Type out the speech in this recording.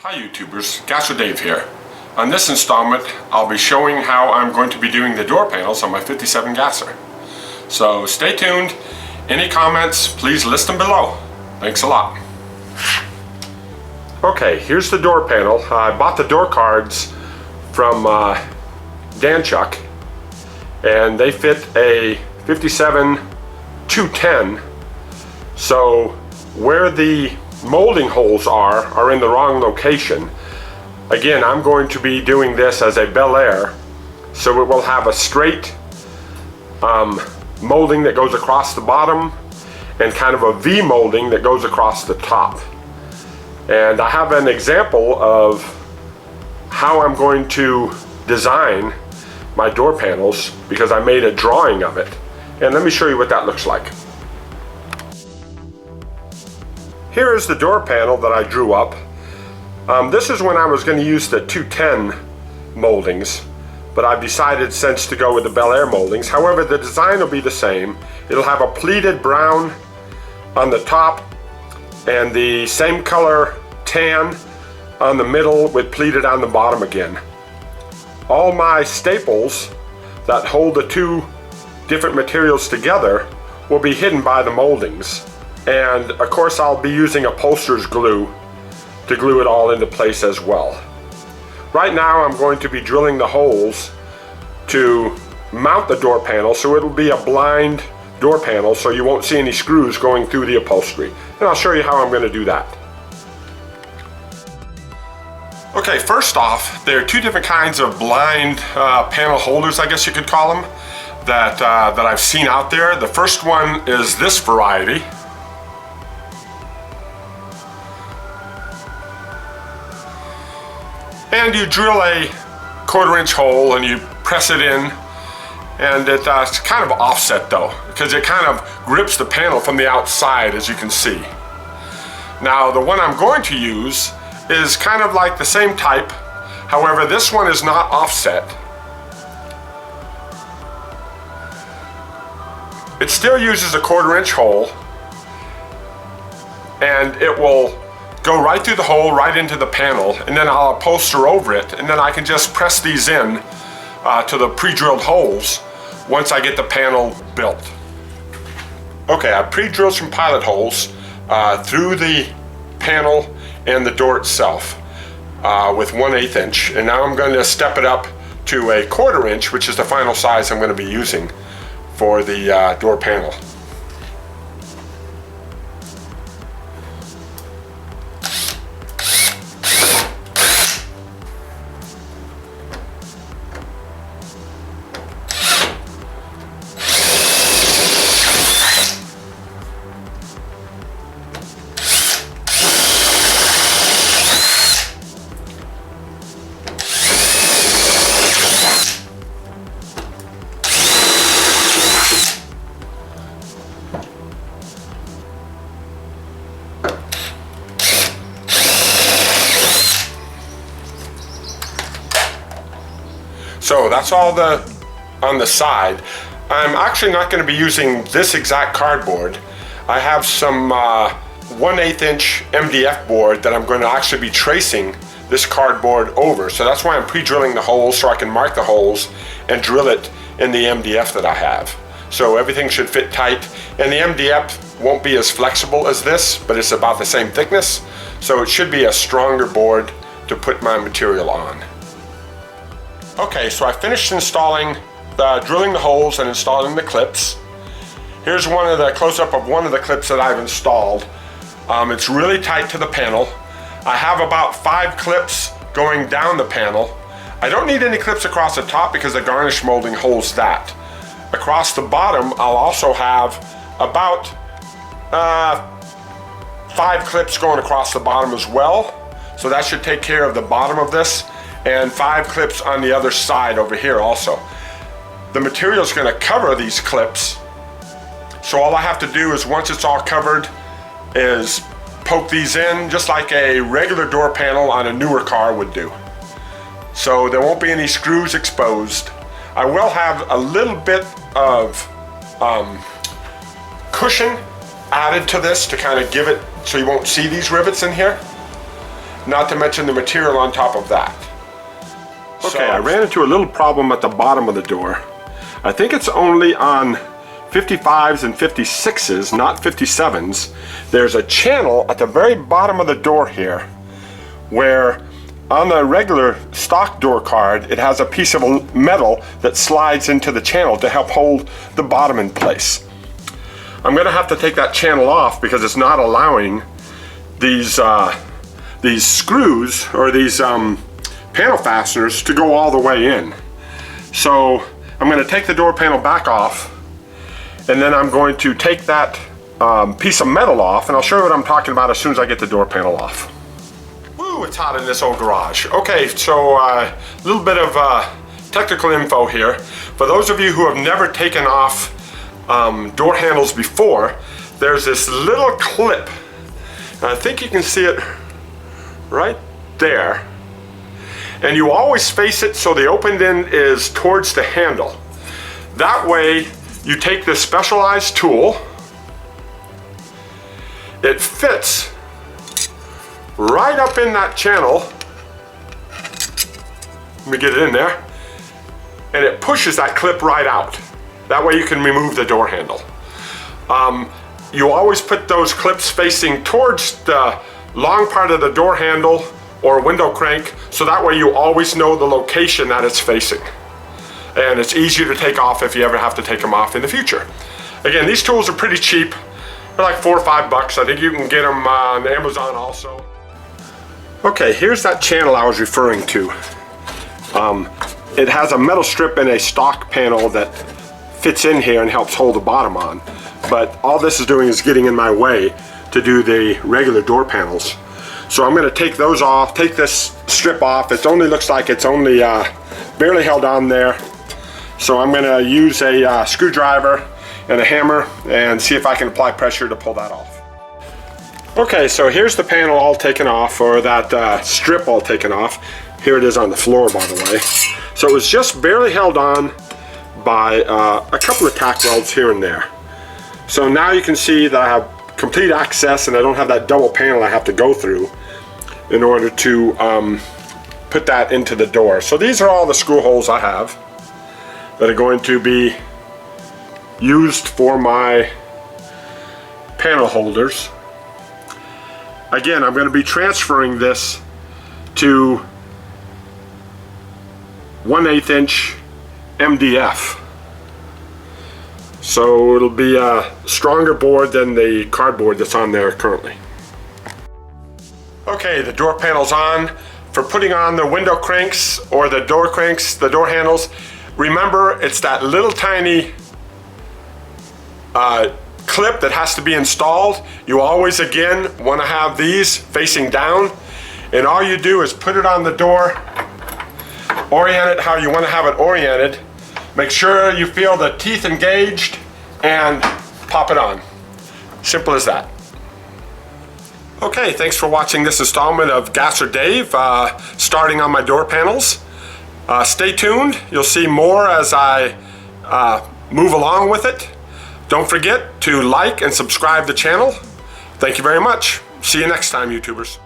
Hi YouTubers, Gasser Dave here. On this installment, I'll be showing how I'm going to be doing the door panels on my 57 Gasser. So stay tuned. Any comments, please list them below. Thanks a lot. Okay, here's the door panel. I bought the door cards from Danchuck, and they fit a 57 210. So where the molding holes are in the wrong location. Again, I'm going to be doing this as a Bel Air, so it will have a straight molding that goes across the bottom and kind of a V molding that goes across the top. And I have an example of how I'm going to design my door panels because I made a drawing of it. And let me show you what that looks like. Here is the door panel that I drew up. This is when I was going to use the 210 moldings, but I've decided since to go with the Bel Air moldings. However, the design will be the same. It'll have a pleated brown on the top and the same color tan on the middle with pleated on the bottom again. All my staples that hold the two different materials together will be hidden by the moldings. And of course I'll be using upholsterer's glue to glue it all into place as well. Right now I'm going to be drilling the holes to mount the door panel, so it'll be a blind door panel so you won't see any screws going through the upholstery. And I'll show you how I'm going to do that. Okay, first off, there are two different kinds of blind panel holders, I guess you could call them, that I've seen out there. The first one is this variety. And you drill a 1/4-inch hole and you press it in, and it's kind of offset though, because it kind of grips the panel from the outside, as you can see. Now the one I'm going to use is kind of like the same type, however this one is not offset. It still uses a 1/4-inch hole, and it will go right through the hole, right into the panel, and then I'll upholster over it, and then I can just press these in to the pre-drilled holes once I get the panel built. Okay, I pre-drilled some pilot holes through the panel and the door itself with 1/8 inch, and now I'm going to step it up to a 1/4 inch, which is the final size I'm going to be using for the door panel. So that's all on the side. I'm actually not going to be using this exact cardboard. I have some 1/8 inch MDF board that I'm going to actually be tracing this cardboard over. So that's why I'm pre-drilling the holes, so I can mark the holes and drill it in the MDF that I have. So everything should fit tight, and the MDF won't be as flexible as this, but it's about the same thickness. So it should be a stronger board to put my material on. Okay, so I finished drilling the holes and installing the clips. Here's close-up of one of the clips that I've installed. It's really tight to the panel. I have about 5 clips going down the panel. I don't need any clips across the top because the garnish molding holds that. Across the bottom, I'll also have about 5 clips going across the bottom as well. So that should take care of the bottom of this. And 5 clips on the other side over here also. The material is going to cover these clips, so all I have to do is, once it's all covered, is poke these in just like a regular door panel on a newer car would do. So there won't be any screws exposed. I will have a little bit of cushion added to this to kind of give it so you won't see these rivets in here. not to mention the material on top of that. Okay, I ran into a little problem at the bottom of the door. I think it's only on 55s and 56s, not 57s. There's a channel at the very bottom of the door here where on the regular stock door card it has a piece of metal that slides into the channel to help hold the bottom in place. I'm going to have to take that channel off because it's not allowing these screws or these panel fasteners to go all the way in. So I'm going to take the door panel back off, and then I'm going to take that piece of metal off, and I'll show you what I'm talking about as soon as I get the door panel off. Woo, it's hot in this old garage. Okay, so a little bit of technical info here. For those of you who have never taken off door handles before, there's this little clip. And I think you can see it right there. And you always face it so the open end is towards the handle. That way, you take this specialized tool, it fits right up in that channel. Let me get it in there. And it pushes that clip right out. That way you can remove the door handle. You always put those clips facing towards the long part of the door handle or window crank, so that way you always know the location that it's facing. And it's easier to take off if you ever have to take them off in the future. Again, these tools are pretty cheap. They're like $4 or $5. I think you can get them on Amazon also. Okay, here's that channel I was referring to. It has a metal strip and a stock panel that fits in here and helps hold the bottom on. But all this is doing is getting in my way to do the regular door panels. So I'm going to take those off, take this strip off. It only looks like it's only barely held on there. So I'm going to use a screwdriver and a hammer and see if I can apply pressure to pull that off. Okay, so here's the panel all taken off, or that strip all taken off. Here it is on the floor, by the way. So it was just barely held on by a couple of tack welds here and there. So now you can see that I have complete access and I don't have that double panel I have to go through in order to put that into the door. So these are all the screw holes I have that are going to be used for my panel holders. Again, I'm going to be transferring this to 1/8 inch MDF. So it'll be a stronger board than the cardboard that's on there currently. Okay, the door panel's on. For putting on the window cranks or the door cranks, the door handles, remember it's that little tiny clip that has to be installed. You always, again, want to have these facing down, and all you do is put it on the door, orient it how you want to have it oriented. Make sure you feel the teeth engaged and pop it on. Simple as that. Okay, thanks for watching this installment of Gasser Dave, starting on my door panels. Stay tuned. You'll see more as I move along with it. Don't forget to like and subscribe to the channel. Thank you very much. See you next time, YouTubers.